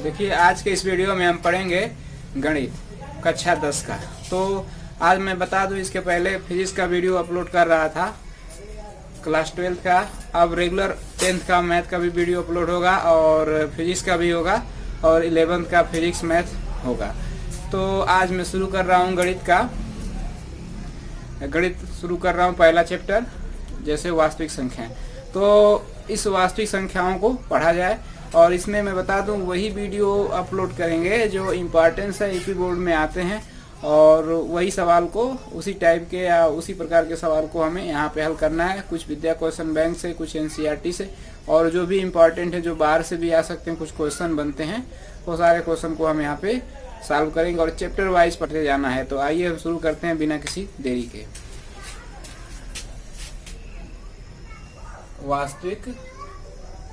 देखिए आज के इस वीडियो में हम पढ़ेंगे गणित कक्षा 10 का। तो आज मैं बता दूं, इसके पहले फिजिक्स का वीडियो अपलोड कर रहा था क्लास 12 का। अब रेगुलर 10th का मैथ का भी वीडियो अपलोड होगा और फिजिक्स का भी होगा और 11th का फिजिक्स मैथ होगा। तो आज मैं शुरू कर रहा हूँ गणित शुरू कर रहा हूँ पहला चैप्टर, जैसे वास्तविक संख्याएं। तो इस वास्तविक संख्याओं को पढ़ा जाए और इसमें मैं बता दूं वही वीडियो अपलोड करेंगे जो इम्पोर्टेंस है यूपी बोर्ड में आते हैं, और वही सवाल को उसी टाइप के या उसी प्रकार के सवाल को हमें यहाँ पे हल करना है। कुछ विद्या क्वेश्चन बैंक से, कुछ एनसीईआरटी से, और जो भी इम्पोर्टेंट है जो बाहर से भी आ सकते हैं, कुछ क्वेश्चन बनते हैं, वो सारे क्वेश्चन को हम यहाँ पे सॉल्व करेंगे और चैप्टर वाइज पढ़ते जाना है। तो आइए हम शुरू करते हैं बिना किसी देरी के। वास्तविक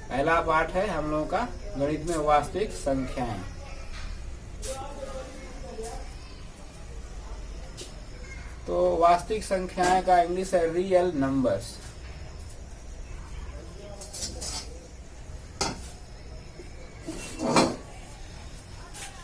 पहला पाठ है हम लोगों का गणित में, वास्तविक संख्याएं। तो वास्तविक संख्याएं का इंग्लिश है रियल नंबर्स।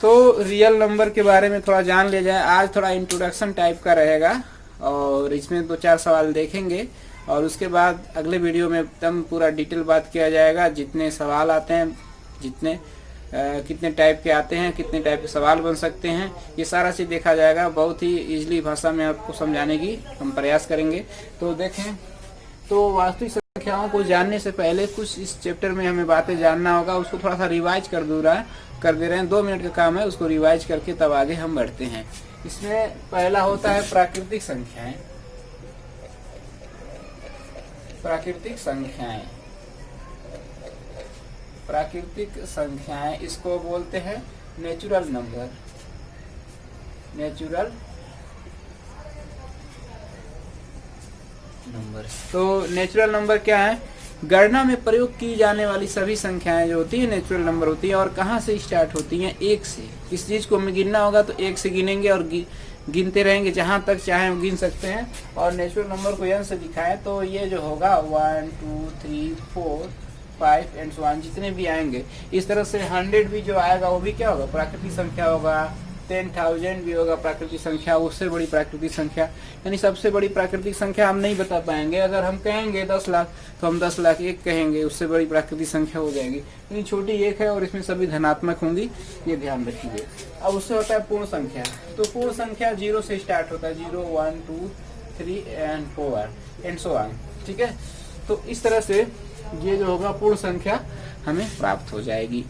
तो रियल नंबर के बारे में थोड़ा जान लिया जाए। आज थोड़ा इंट्रोडक्शन टाइप का रहेगा और इसमें 2-4 सवाल देखेंगे और उसके बाद अगले वीडियो में एकदम पूरा डिटेल बात किया जाएगा। जितने सवाल आते हैं, कितने टाइप के आते हैं, कितने टाइप के सवाल बन सकते हैं, ये सारा चीज़ देखा जाएगा। बहुत ही इजीली भाषा में आपको समझाने की हम प्रयास करेंगे। तो देखें, तो वास्तविक संख्याओं को जानने से पहले कुछ इस चैप्टर में हमें बातें जानना होगा। उसको थोड़ा सा रिवाइज कर दे रहे हैं। 2 मिनट का काम है, उसको रिवाइज करके तब आगे हम बढ़ते हैं। इसमें पहला होता है प्राकृतिक संख्याएं। प्राकृतिक संख्याएं इसको बोलते हैं नेचुरल नंबर। तो नेचुरल नंबर क्या है? गणना में प्रयोग की जाने वाली सभी संख्याएं जो होती है नेचुरल नंबर होती है। और कहाँ से स्टार्ट होती हैं? 1 से। किस चीज को हमें गिनना होगा तो 1 से गिनेंगे और गिनते रहेंगे जहां तक चाहे हम गिन सकते हैं। और नेचुरल नंबर को n से दिखाएं तो ये जो होगा 1 2 3 4 5 एंड सो ऑन, जितने भी आएंगे। इस तरह से 100 भी जो आएगा वो भी क्या होगा? प्राकृतिक संख्या होगा। 10,000 भी होगा प्राकृतिक संख्या, उससे बड़ी प्राकृतिक संख्या। यानी सबसे बड़ी प्राकृतिक संख्या हम नहीं बता पाएंगे। अगर हम कहेंगे 10 लाख तो हम 10 लाख 1 कहेंगे, उससे बड़ी प्राकृतिक संख्या हो जाएगी। यानी छोटी 1 है और इसमें सभी धनात्मक होंगी, ये ध्यान रखिए। अब उससे होता है पूर्ण संख्या। तो पूर्ण संख्या 0 से स्टार्ट होता है, 0 1 2 3 एंड 4 एंड सो ऑन। ठीक है, तो इस तरह से ये जो होगा पूर्ण संख्या हमें प्राप्त हो जाएगी।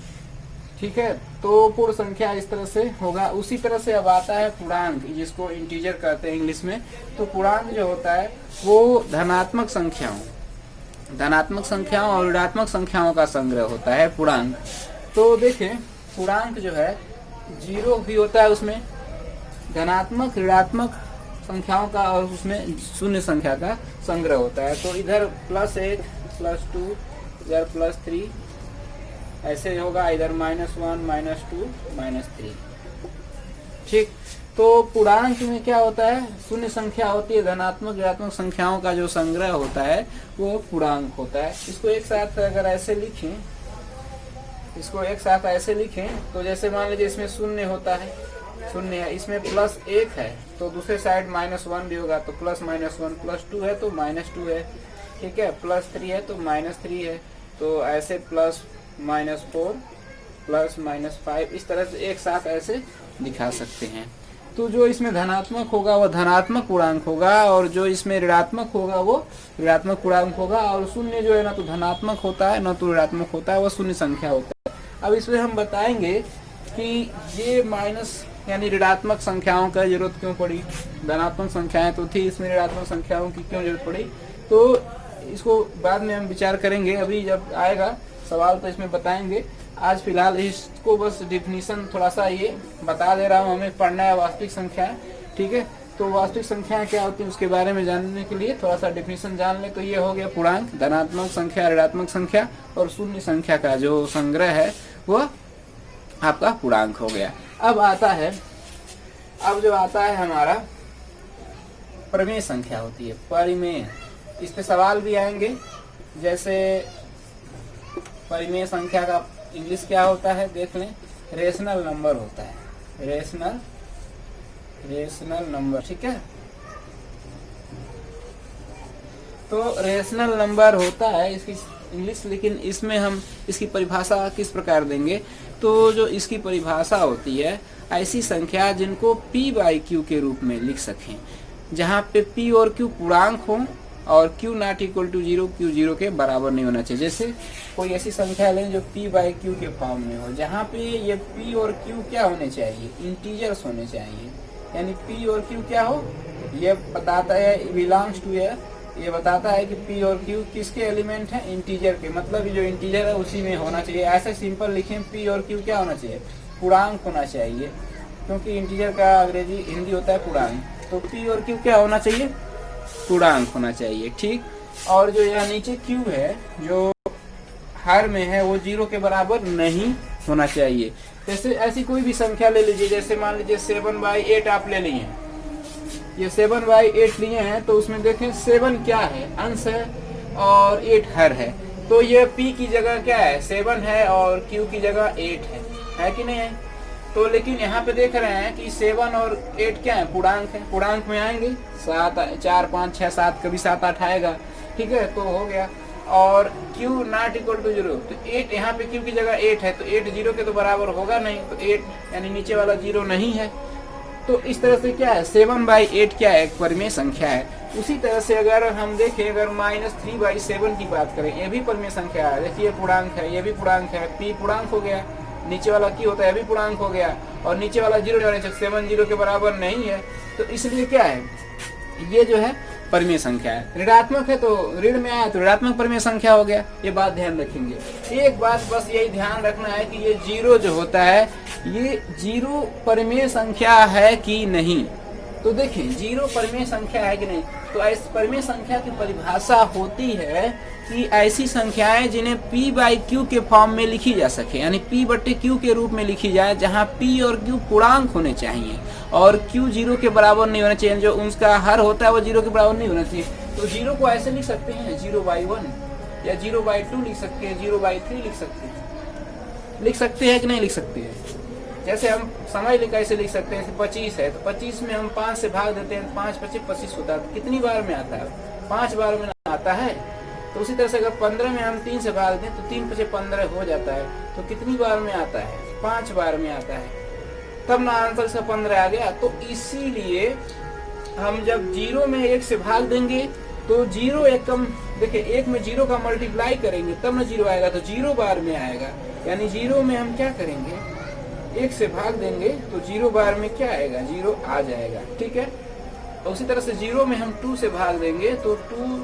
ठीक है, तो पूर्ण संख्या इस तरह से होगा। उसी तरह से अब आता है पूर्णांक, जिसको इंटीजर कहते हैं इंग्लिश में। तो पूर्णांक जो होता है वो धनात्मक संख्याओं और ऋणात्मक संख्याओं का संग्रह होता है पूर्णांक। तो देखें, पूर्णांक जो है 0 भी होता है, उसमें धनात्मक ऋणात्मक संख्याओं का और उसमें शून्य संख्या का संग्रह होता है। तो इधर +1 +2 इधर +3 ऐसे होगा, इधर -1 -2 -3। ठीक, तो पूर्णांक में क्या होता है? शून्य संख्या होती है, धनात्मक ऋणात्मक संख्याओं का जो संग्रह होता है वो पूर्णांक होता है। इसको एक साथ अगर ऐसे लिखें, तो जैसे मान लीजिए इसमें शून्य होता है, शून्य है, इसमें +1 है तो दूसरे साइड -1 भी होगा, तो +-1 +2 है तो -2 है। ठीक है, +3 है तो -3 है। तो ऐसे +-4 +-5 इस तरह से एक साथ ऐसे दिखा सकते हैं। तो जो इसमें धनात्मक होगा वो धनात्मक पूर्णांक होगा, और जो इसमें ऋणात्मक होगा वो ऋणात्मक पूर्णांक होगा। और शून्य जो है ना तो धनात्मक होता है ना तो ऋणात्मक होता है, वो शून्य संख्या होता है। अब इसमें हम बताएंगे कि ये माइनस यानी ऋणात्मक संख्याओं का जरूरत क्यों पड़ी। धनात्मक संख्याएं तो थी, इसमें ऋणात्मक संख्याओं की क्यों जरूरत पड़ी, तो इसको बाद में हम विचार करेंगे। अभी जब आएगा सवाल तो इसमें बताएंगे। आज फिलहाल इसको बस डिफिनीशन थोड़ा सा ये बता दे रहा हूँ, हमें पढ़ना है वास्तविक संख्याएं। ठीक है, तो वास्तविक संख्याएं क्या होती है उसके बारे में जानने के लिए थोड़ा सा डिफिनीशन जान ले। तो ये हो गया पूर्णांक, धनात्मक संख्या, ऋणात्मक संख्या और शून्य संख्या का जो संग्रह है वो आपका पूर्णांक हो गया। अब जो आता है हमारा परिमेय संख्या होती है, परिमेय। इस पे सवाल भी आएंगे, जैसे परिमेय संख्या का इंग्लिश क्या होता है देख लें। रेशनल नंबर होता है, रेशनल नंबर, ठीक है। तो रेशनल नंबर होता है इसकी इंग्लिश, लेकिन इसमें हम इसकी परिभाषा किस प्रकार देंगे, तो जो इसकी परिभाषा होती है, ऐसी संख्या जिनको p बाई क्यू के रूप में लिख सकें, जहाँ पे p और q पूर्णांक हो और q not equal to 0, q 0 के बराबर नहीं होना चाहिए। जैसे कोई ऐसी संख्या लें जो p बाई क्यू के फॉर्म में हो, जहाँ पे ये p और q क्या होने चाहिए, इंटीजर्स होने चाहिए। यानी p और q क्या हो, ये बताता है बिलोंग्स टू, ये बताता है कि p और q किसके एलिमेंट हैं, इंटीजर के, मतलब जो इंटीजर है उसी में होना चाहिए। ऐसे सिंपल लिखें, p और q क्या होना चाहिए, पूर्णांक होना चाहिए, क्योंकि इंटीजर का अंग्रेजी हिंदी होता है पूर्णांक। तो p और q क्या होना चाहिए, पूर्णांक होना चाहिए, ठीक। और जो यहाँ नीचे q है जो हर में है वो 0 के बराबर नहीं होना चाहिए। जैसे ऐसी कोई भी संख्या ले लीजिए, जैसे मान लीजिए 7/8 आप ले लिए, ये 7/8 लिए हैं, तो उसमें देखें 7 क्या है, अंश है और 8 हर है। तो ये p की जगह क्या है, 7 है और q की जगह 8 है कि नहीं है। तो लेकिन यहाँ पे देख रहे हैं कि 7 और 8 क्या है, पूर्णांक है, पूर्णांक में आएंगे 7, 4, 5, 6, 7, कभी 7, 8 आएगा, ठीक है, तो हो गया। और q नॉट इक्वल टू 0, तो 8 यहाँ पे q की जगह 8 है, तो 8 0 के तो बराबर होगा नहीं, तो 8 यानी नीचे वाला 0 नहीं है। तो इस तरह से क्या है, 7/8 क्या है, एक परिमेय संख्या है। उसी तरह से अगर हम देखें, अगर -3/7 की बात करें, ये भी परिमेय संख्या है। देखिए पूर्णांक है, ये भी पूर्णांक है, p पूर्णांक हो गया, नीचे वाला q होता है, ये भी पूर्णांक हो गया, और नीचे वाला 0 7 0 के बराबर नहीं है, तो इसलिए क्या है, ये जो है परिमेय संख्या है। ऋणात्मक है तो ऋण में आया तो ऋणात्मक परिमेय संख्या हो गया, ये बात ध्यान रखेंगे। एक बात बस यही ध्यान रखना है कि ये 0 जो होता है, ये 0 परिमेय संख्या है कि नहीं। तो देखें 0 परिमेय संख्या है कि नहीं, तो ऐसी परिमेय संख्या की परिभाषा होती है कि ऐसी संख्याएं जिन्हें p बाई क्यू के फॉर्म में लिखी जा सके, यानी p बटे q के रूप में लिखी जाए, जहां p और q पूर्णांक होने चाहिए और q 0 के बराबर नहीं होना चाहिए, जो उसका हर होता है वो 0 के बराबर नहीं होना चाहिए। तो 0 को ऐसे लिख सकते हैं 0/1 या 0/2 लिख सकते हैं, 0/3 लिख सकते हैं कि नहीं लिख सकते हैं। जैसे हम समझ लें कैसे लिख सकते हैं, 25 है तो 25 में हम 5 से भाग देते हैं, 5 25 25 होता है, तो कितनी बार में आता है, 5 बार में आता है। तो उसी तरह से अगर 15 में हम 3 से भाग दें तो 3 5 15 हो जाता है, तो कितनी बार में आता है, 5 बार में आता है, तब ना आंसर इसका 15 आ गया। तो इसीलिए हम जब 0 में 1 से भाग देंगे तो 0 एकम, देखिए 1 में 0 का मल्टीप्लाई करेंगे तब ना 0 आएगा, तो 0 बार में आएगा। यानी 0 में हम क्या करेंगे, 1 से भाग देंगे तो 0 बार में क्या आएगा, 0 आ जाएगा, ठीक है। उसी तरह से 0 में हम 2 से भाग देंगे तो 2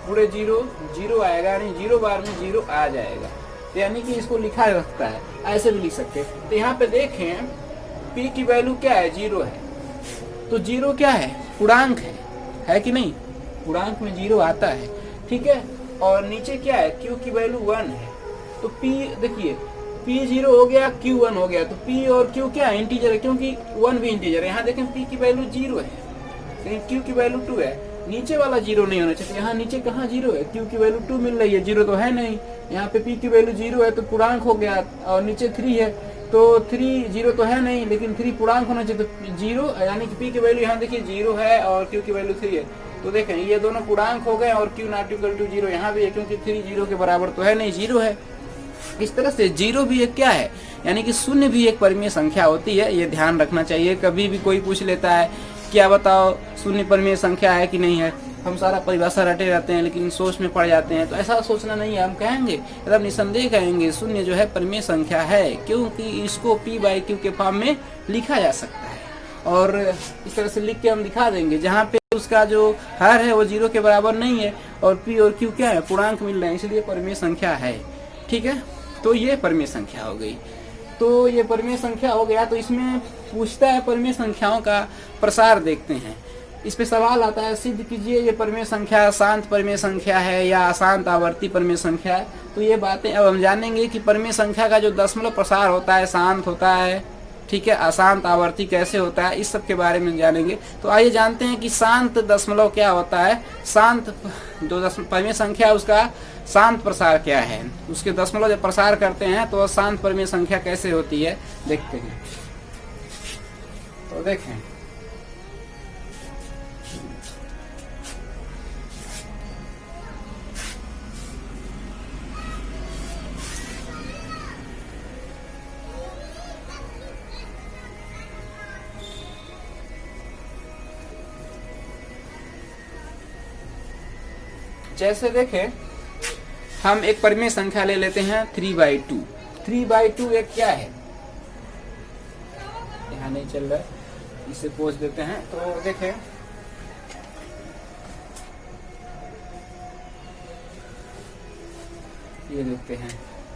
पूरे 0 आएगा, यानी 0 बार में 0 आ जाएगा। तो यानी कि इसको लिखा जा सकता है, ऐसे भी लिख सकते हैं। तो यहाँ पे देखें p की वैल्यू क्या है, 0 है, तो 0 क्या है, पूर्णांक है कि नहीं, पूर्णांक में 0 आता है, ठीक है। और नीचे क्या है, q की वैल्यू 1 है, तो p देखिए p 0 हो गया, q 1 हो गया, तो p और q क्या है, इंटीजर है, क्योंकि 1 भी इंटीजर है। यहाँ देखें p की वैल्यू 0 है, लेकिन q की वैल्यू 2 है, नीचे वाला 0 नहीं होना चाहिए। यहाँ नीचे कहाँ 0 है, q की वैल्यू 2 मिल रही है, 0 तो है नहीं। यहाँ पे p की वैल्यू 0 है तो पूर्णांक हो गया, और नीचे 3 है तो 3 0 तो है नहीं, लेकिन 3 पूर्णांक होना चाहिए, तो 0 यानी कि p की वैल्यू यहाँ देखिए 0 है और q की वैल्यू 3 है। तो देखें ये दोनों पूर्णांक हो गए, और q नॉट इक्वल टू 0 यहाँ भी है, क्योंकि 3 0 के बराबर तो है नहीं, 0 है। इस तरह से 0 भी एक क्या है, यानी कि शून्य भी एक परिमेय संख्या होती है, ये ध्यान रखना चाहिए। कभी भी कोई पूछ लेता है क्या बताओ शून्य परिमेय संख्या है कि नहीं है, हम सारा परिभाषा रटे रहते हैं लेकिन सोच में पड़ जाते हैं। तो ऐसा सोचना नहीं है, हम कहेंगे एकदम निसंदेह कहेंगे शून्य जो है परिमेय संख्या है, क्योंकि इसको p बाई क्यू के फॉर्म में लिखा जा सकता है। और इस तरह से लिख के हम दिखा देंगे, जहाँ पे उसका जो हर है वो 0 के बराबर नहीं है और p और q क्या है, पूर्णांक मिल रहे हैं, इसलिए परिमेय संख्या है, ठीक है। तो ये परिमेय संख्या हो गई। तो ये परिमेय संख्या हो गया। तो इसमें पूछता है परिमेय संख्याओं का प्रसार, देखते हैं इस पे सवाल आता है, सिद्ध कीजिए ये परिमेय संख्या शांत परिमेय संख्या है या अशांत आवर्ती परिमेय संख्या है। तो ये बातें अब हम जानेंगे कि परिमेय संख्या का जो दशमलव प्रसार होता है शांत होता है ठीक है, अशांत आवर्ती कैसे होता है, इस सब के बारे में जानेंगे। तो आइए जानते हैं कि शांत दशमलव क्या होता है। शांत जो परिमेय संख्या है उसका शांत प्रसार क्या है, उसके दशमलव जब प्रसार करते हैं तो शांत परिमेय संख्या कैसे होती है देखते हैं। तो देखें, जैसे देखें हम एक परिमेय संख्या ले लेते हैं 3/2। 3/2 एक क्या है, यहाँ नहीं चल रहा है, इसे पोंछ देते हैं। तो देखें ये देखते हैं,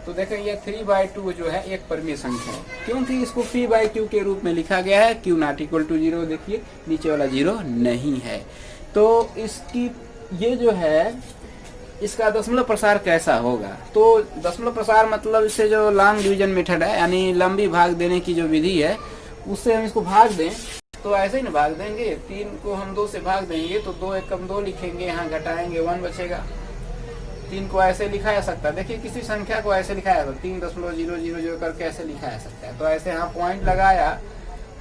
तो देखें ये 3/2 जो है एक परिमेय संख्या है, क्योंकि इसको 3/2 के रूप में लिखा गया है। Q ≠ = 0, देखिए नीचे वाला 0 नहीं है। तो इसकी ये जो है इसका दशमलव प्रसार कैसा होगा, तो दशमलव प्रसार मतलब इससे जो लॉन्ग डिवीजन मेथड है, यानी लंबी भाग देने की जो विधि है, उससे हम इसको भाग दें तो ऐसे ही ना भाग देंगे। 3 को हम 2 से भाग देंगे तो 2 × 2 लिखेंगे, यहाँ घटाएंगे 1 बचेगा। 3 को ऐसे लिखा जा सकता है, देखिए किसी संख्या को ऐसे लिखा जा सकता है, 3.000 करके ऐसे लिखा जा सकता है। तो ऐसे यहाँ पॉइंट लगाया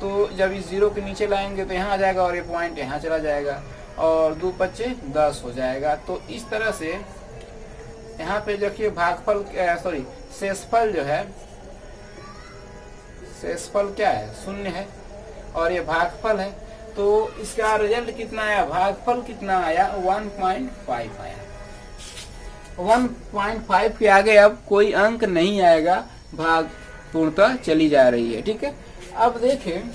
तो जब इस 0 के नीचे लाएंगे तो यहाँ आ जाएगा और ये पॉइंट यहाँ चला जाएगा और 2 × 5 = 10 हो जाएगा। तो इस तरह से यहाँ पे देखिए भागफल सॉरी शेषफल जो है, शेषफल क्या है 0 है और ये भागफल है। तो इसका रिजल्ट कितना आया, भागफल कितना आया 1.5 आया। 1.5 के आगे अब कोई अंक नहीं आएगा, भाग पूर्णतः चली जा रही है। ठीक है, अब देखें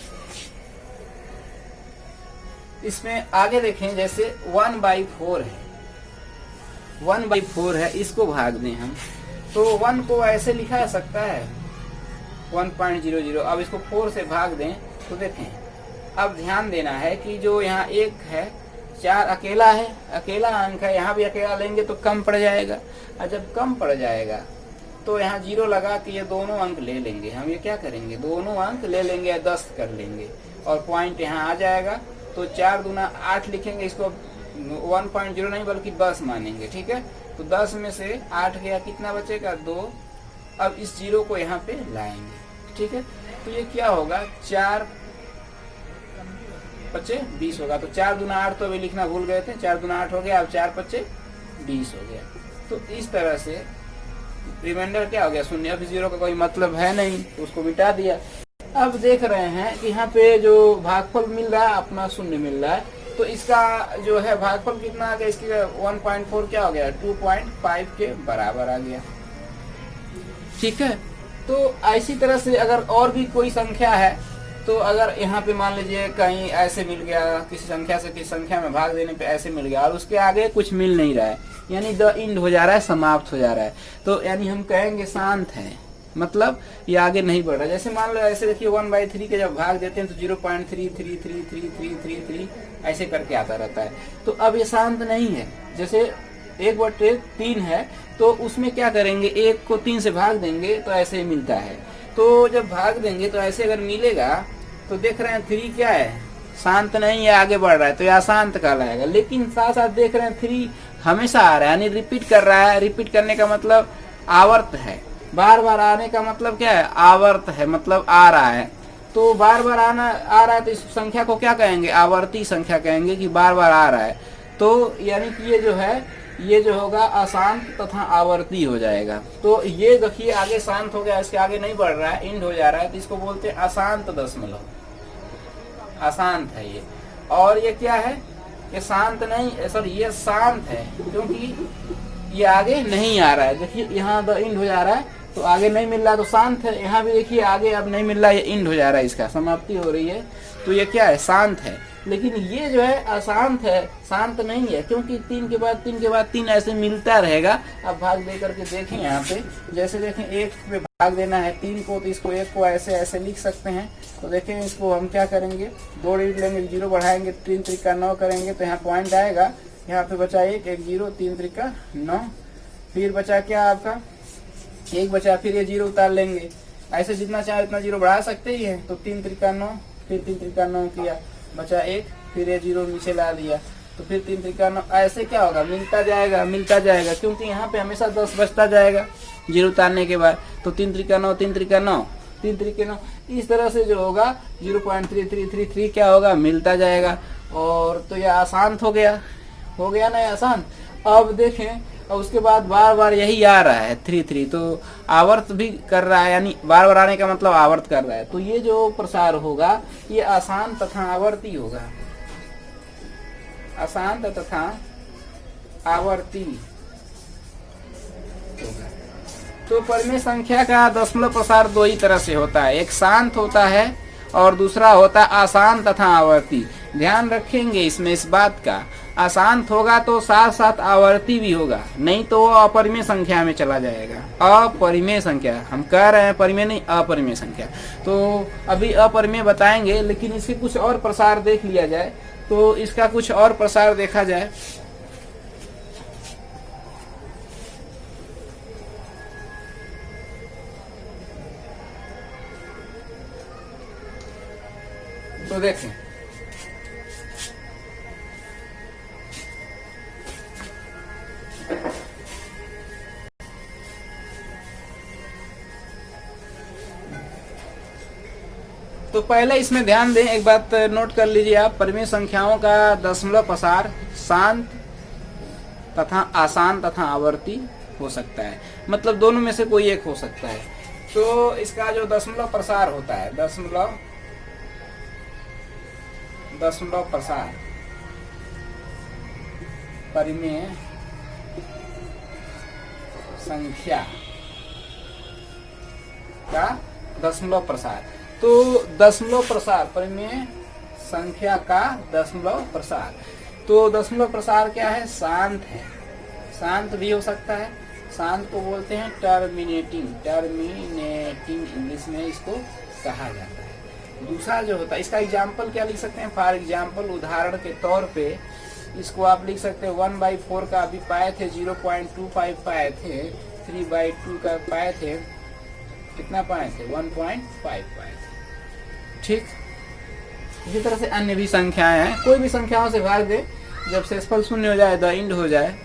इसमें आगे देखें, जैसे 1/4 है, 1/4 है, इसको भाग दें हम तो 1 को ऐसे लिखा जा सकता है 1.00। अब इसको 4 से भाग दें तो देखें, अब ध्यान देना है कि जो यहाँ 1 है, 4 अकेला है, अकेला अंक है, यहाँ भी अकेला लेंगे तो कम पड़ जाएगा, और जब कम पड़ जाएगा तो यहाँ 0 लगा के ये दोनों अंक ले लेंगे। हम ये क्या करेंगे, दोनों अंक ले लेंगे या 10 कर लेंगे और पॉइंट यहाँ आ जाएगा। तो 4 × 8 लिखेंगे, इसको 1.0 नहीं बल्कि 10 मानेंगे। ठीक है, तो 10 में से 8 गया, कितना बचेगा 2। अब इस 0 को यहाँ पे लाएंगे। ठीक है, तो ये क्या होगा 4 × 5 = 20 होगा। तो 4 × 8 तो अभी लिखना भूल गए थे, 4 × 8 हो गया, अब 4 × 5 = 20 हो गया। तो इस तरह से रिमाइंडर क्या हो गया 0। अब 0 का कोई मतलब है नहीं तो उसको मिटा दिया। अब देख रहे हैं कि यहाँ पे जो भागफल मिल रहा है अपना 0 मिल रहा है, तो इसका जो है भागफल कितना आ गया, इसकी 1.4 क्या हो गया 2.5 के बराबर आ गया। ठीक है, तो ऐसी तरह से अगर और भी कोई संख्या है, तो अगर यहाँ पे मान लीजिए कहीं ऐसे मिल गया, किसी संख्या से किसी संख्या में भाग देने पे ऐसे मिल गया और उसके आगे कुछ मिल नहीं रहा है, यानी द एंड हो जा रहा है, समाप्त हो जा रहा है, तो यानी हम कहेंगे शांत है, मतलब ये आगे नहीं बढ़ रहा। जैसे मान लो ऐसे देखिए 1/3 के जब भाग देते हैं तो 0.3333333 ऐसे करके आता रहता है, तो अब ये शांत नहीं है। जैसे 1/3 है तो उसमें क्या करेंगे, 1 को 3 से भाग देंगे तो ऐसे ही मिलता है। तो जब भाग देंगे तो ऐसे अगर मिलेगा तो देख रहे हैं 3 क्या है, शांत नहीं है, आगे बढ़ रहा है, तो यह अशांत कहलाएगा। लेकिन साथ साथ देख रहे हैं 3 हमेशा आ रहा है, यानी रिपीट कर रहा है। रिपीट करने का मतलब आवर्त है, बार बार आने का मतलब क्या है, आवर्त है, मतलब आ रहा है। तो बार बार आना आ रहा है तो इस संख्या को क्या कहेंगे, आवर्ती संख्या कहेंगे, कि बार बार आ रहा है। तो यानी कि ये जो है ये जो होगा अशांत तथा आवर्ती हो जाएगा। तो ये देखिए आगे शांत हो गया, इसके आगे नहीं बढ़ रहा है, एंड हो जा रहा है, तो इसको बोलते हैं अशांत दशमलव, अशांत है ये। और ये क्या है, ये शांत नहीं, सॉरी ये शांत है, क्योंकि ये आगे नहीं आ रहा है। देखिए यहाँ द एंड हो जा रहा है तो आगे नहीं मिल रहा तो शांत है। यहाँ भी देखिए आगे अब नहीं मिल रहा, ये एंड हो जा रहा है, इसका समाप्ति हो रही है, तो ये क्या है, शांत है। लेकिन ये जो है अशांत है, शांत नहीं है, क्योंकि 3 के बाद 3 के बाद 3 ऐसे मिलता रहेगा। अब भाग दे करके देखें, यहाँ पे जैसे देखें 1 पे भाग देना है 3 को, तो इसको 1 को ऐसे ऐसे लिख सकते हैं। तो देखें इसको हम क्या करेंगे, 2 डिजिट लेंगे, 0 बढ़ाएंगे, 3 × 9 करेंगे तो यहाँ पॉइंट आएगा, यहाँ पे बचा 1 1 0, 3 × 9, फिर बचा क्या आपका 1 बचा, फिर ये 0 उतार लेंगे, ऐसे जितना चाहे उतना जीरो बढ़ा सकते ही हैं। तो 3 त्रिका 9, फिर 3 त्रिका 9 किया, बचा 1, फिर ये जीरो नीचे ला दिया, तो फिर 3 त्रिका 9। ऐसे क्या होगा, मिलता जाएगा, क्योंकि यहाँ पे हमेशा 10 बचता जाएगा जीरो उतारने के बाद। तो 3 त्रिका 9, 3 त्रिका 9, 3 त्रिके 9, इस तरह से जो होगा 0.3333 क्या होगा, मिलता जाएगा। और तो यह आसान हो गया ना, आसान। अब देखें, और उसके बाद बार बार यही आ रहा है 3 तो आवर्त भी कर रहा है, यानी बार बार आने का मतलब आवर्त कर रहा है। तो ये जो प्रसार होगा ये आसान तथा आवर्ती होगा, आसान तथा आवर्ती होगा। तो परिमेय संख्या का दशमलव प्रसार दो ही तरह से होता है, एक शांत होता है और दूसरा होता है आसान तथा आवर्ती। ध्यान रखेंगे इसमें इस बात का, अशांत होगा तो साथ साथ आवर्ती भी होगा, नहीं तो वो अपरिमेय संख्या में चला जाएगा। अपरिमेय संख्या हम कह रहे हैं, परिमेय नहीं, अपरिमेय संख्या। तो अभी अपरिमेय बताएंगे, लेकिन इसके कुछ और प्रसार देख लिया जाए। तो इसका कुछ और प्रसार देखा जाए। तो देखें, तो पहले इसमें ध्यान दें, एक बात नोट कर लीजिए आप, परिमेय संख्याओं का दशमलव प्रसार शांत तथा आसान तथा आवर्ती हो सकता है, मतलब दोनों में से कोई एक हो सकता है। तो इसका जो दशमलव प्रसार होता है, दशमलव प्रसार परिमेय संख्या का दशमलव प्रसार। तो दशमलव प्रसार, परिमेय संख्या का दशमलव प्रसार। तो दशमलव प्रसार क्या है, शांत है, शांत भी हो सकता है। शांत को बोलते हैं टर्मिनेटिंग, इंग्लिश में इसको कहा जाता है। दूसरा जो होता है, इसका एग्जाम्पल क्या लिख सकते हैं, फॉर एग्जाम्पल, उदाहरण के तौर पे इसको आप लिख सकते हैं 1/4 का अभी पाए थे 0.25 पाए थे, 3/2 का पाए थे, कितना पाए थे 1.5 पाए थे। ठीक, इसी तरह से अन्य भी संख्याएं हैं, कोई भी संख्याओं से भाग दे, जब शेषफल शून्य हो जाए, द इंड हो जाए।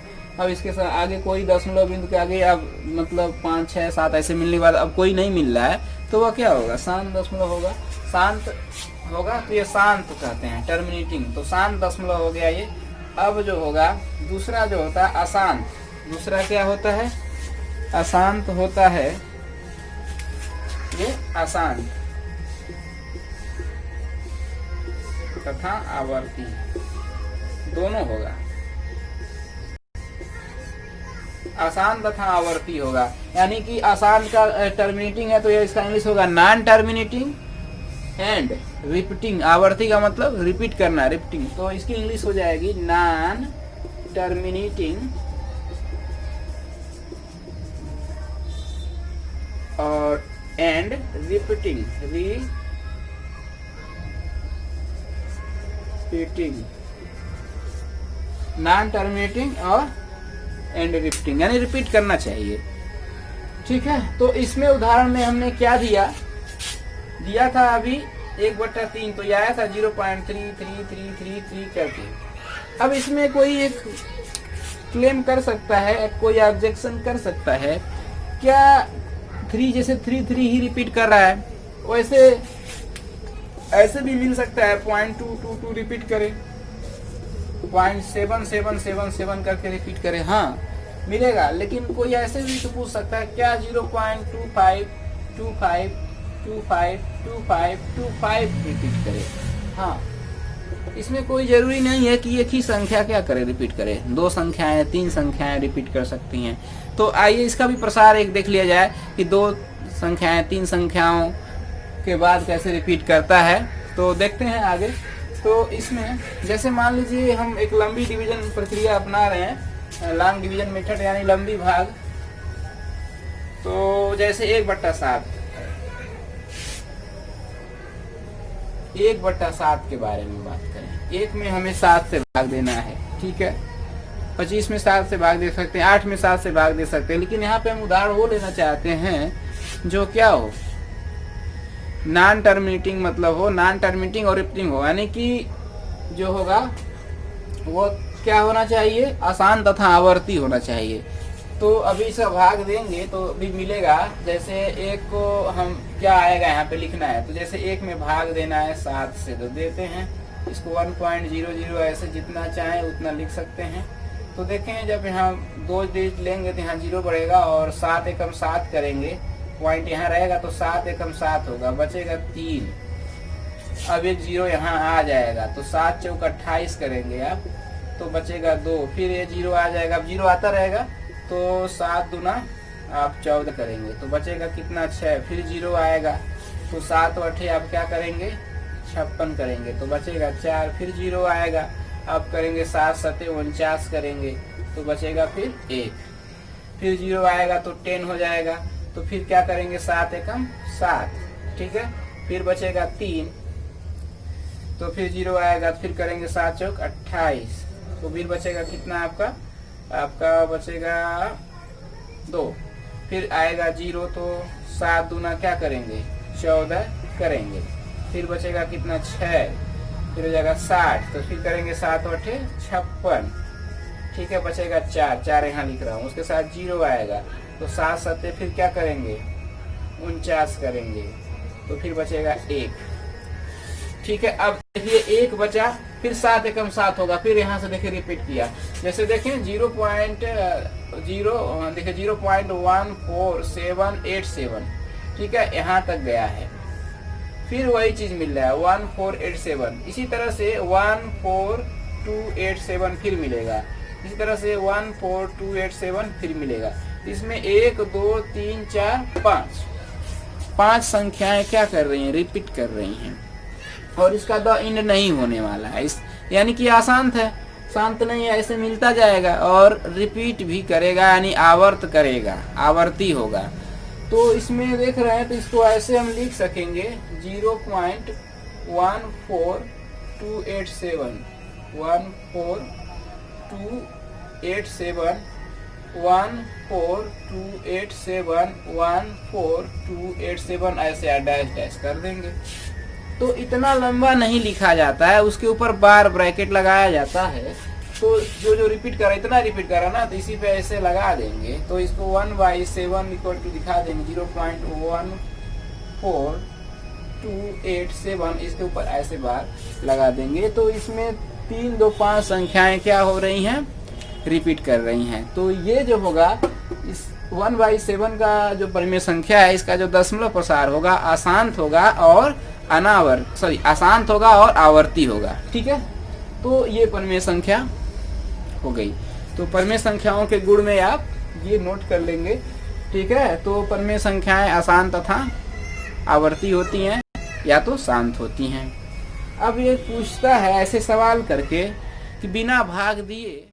अब इसके साथ आगे कोई दशमलव बिंदु के आगे अब मतलब 5, 6, 7 ऐसे मिलने के बाद अब कोई नहीं मिल रहा है, तो वह क्या होगा, शांत दशमलव होगा। शांत होगा तो ये शांत कहते हैं, टर्मिनेटिंग। तो शांत दशमलव हो गया ये। अब जो होगा दूसरा जो होता है अशांत, दूसरा क्या होता है, अशांत होता है, ये अशांत तथा आवर्ती दोनों होगा, आसान तथा आवर्ती होगा। यानी कि आसान का टर्मिनेटिंग है तो ये इसका इंग्लिश होगा नॉन टर्मिनेटिंग एंड रिपीटिंग। आवर्ती का मतलब रिपीट करना, रिपीटिंग, तो इसकी इंग्लिश हो जाएगी नॉन टर्मिनेटिंग और एंड रिपीटिंग, नॉन टर्मिनेटिंग और एंड रिपीटिंग, यानी रिपीट करना चाहिए। ठीक है, तो इसमें उदाहरण में हमने क्या दिया था अभी 1/3, तो यह आया था 0.3333 करके। अब इसमें कोई एक क्लेम कर सकता है, कोई ऑब्जेक्शन कर सकता है, क्या 3 जैसे 3 ही रिपीट कर रहा है, वैसे ऐसे भी मिल सकता है 0.222 रिपीट करे, 0.7777 करके रिपीट करे, हाँ मिलेगा। लेकिन कोई ऐसे भी तो पूछ सकता है, क्या 0.25252525 रिपीट करे। हाँ, इसमें कोई जरूरी नहीं है कि एक ही संख्या क्या करे, रिपीट करे, 2 संख्याएं 3 संख्याएं रिपीट कर सकती हैं। तो आइए इसका भी प्रसार एक देख लिया जाए कि 2 संख्याएं 3 संख्याओं के बाद कैसे रिपीट करता है। तो देखते हैं आगे। तो इसमें जैसे मान लीजिए हम एक लंबी डिवीजन प्रक्रिया अपना रहे हैं, लॉन्ग डिवीजन मेथड, यानी लंबी भाग। तो जैसे 1/7 के बारे में बात करें, 1 में हमें 7 से भाग देना है, ठीक है, 25 में 7 से भाग दे सकते हैं, 8 में 7 से भाग दे सकते हैं। लेकिन यहाँ पे हम उदाहरण वो लेना चाहते हैं जो क्या हो, नॉन टर्मिनेटिंग मतलब हो, नॉन टर्मिनेटिंग और रिपीटिंग हो, यानी कि जो होगा वो क्या होना चाहिए, आसान तथा आवर्ती होना चाहिए। तो अभी इसका भाग देंगे तो अभी मिलेगा, जैसे एक को हम क्या आएगा यहाँ पे लिखना है, तो जैसे एक में भाग देना है 7 से, तो देते हैं इसको 1.00, ऐसे जितना चाहें उतना लिख सकते हैं। तो देखें जब यहाँ 2 डिजिट लेंगे तो यहाँ 0 बढ़ेगा और 7 एकम 7 करेंगे, पॉइंट यहाँ रहेगा तो 7 एकम 7 होगा, बचेगा 3। अब एक 0 यहाँ आ जाएगा तो 7 चौक 28 करेंगे आप, तो बचेगा 2, फिर ये 0 आ जाएगा, अब 0 आता रहेगा तो 7 दूना आप 14 करेंगे तो बचेगा कितना 6, फिर 0 आएगा तो 7 8 आप क्या करेंगे 56 करेंगे तो बचेगा 4, फिर 0 आएगा आप करेंगे 7 7 49 करेंगे तो बचेगा फिर 1, फिर 0 आएगा तो 10 हो जाएगा, तो फिर क्या करेंगे 7 एकम 7, ठीक है, फिर बचेगा 3, तो फिर 0 आएगा तो फिर करेंगे 7 चौक 28, तो फिर बचेगा कितना आपका बचेगा 2, फिर आएगा 0 तो 7 दूना क्या करेंगे 14 करेंगे, फिर बचेगा कितना 6, फिर हो जाएगा 60, तो फिर करेंगे 7 8 56, ठीक है, बचेगा 4 यहाँ लिख रहा हूँ, उसके साथ 0 आएगा तो 7 7 फिर क्या करेंगे 49 करेंगे तो फिर बचेगा 1, ठीक है। अब देखिए 1 बचा, फिर 7 एकम 7 होगा, फिर यहाँ से देखिए रिपीट किया, जैसे देखें 0.0 देखिए 0.14787, ठीक है, यहाँ तक गया है, फिर वही चीज मिल रहा है 1487, इसी तरह से 14287 फिर मिलेगा, इसी तरह से 14287 फिर मिलेगा। इसमें 1 2 3 4 5 संख्याएं क्या कर रही हैं, रिपीट कर रही हैं, और इसका द इंड नहीं होने वाला है, इस यानी कि आसान है, शांत नहीं है, ऐसे मिलता जाएगा और रिपीट भी करेगा, यानी आवर्त करेगा, आवर्ती होगा। तो इसमें देख रहे हैं तो इसको ऐसे हम लिख सकेंगे 0.14287 14287 ऐसे डैश डैश कर देंगे। तो इतना लंबा नहीं लिखा जाता है, उसके ऊपर बार ब्रैकेट लगाया जाता है, तो जो रिपीट करा इतना रिपीट करा ना, तो इसी पे ऐसे लगा देंगे, तो इसको 1/7 इक्वल टू दिखा देंगे 0.14287, इसके ऊपर ऐसे बार लगा देंगे, तो इसमें 3 2 5 संख्याएं क्या हो रही हैं, रिपीट कर रही हैं। तो ये जो होगा इस 1/7 का जो परिमेय संख्या है, इसका जो दशमलव प्रसार होगा अशांत होगा और अशांत होगा और आवर्ती होगा, ठीक है। तो ये परिमेय संख्या हो गई। तो परिमेय संख्याओं के गुण में आप ये नोट कर लेंगे, ठीक है। तो परिमेय संख्याएं अशांत तथा आवर्ती होती हैं या तो शांत होती हैं। अब ये पूछता है ऐसे सवाल करके कि बिना भाग दिए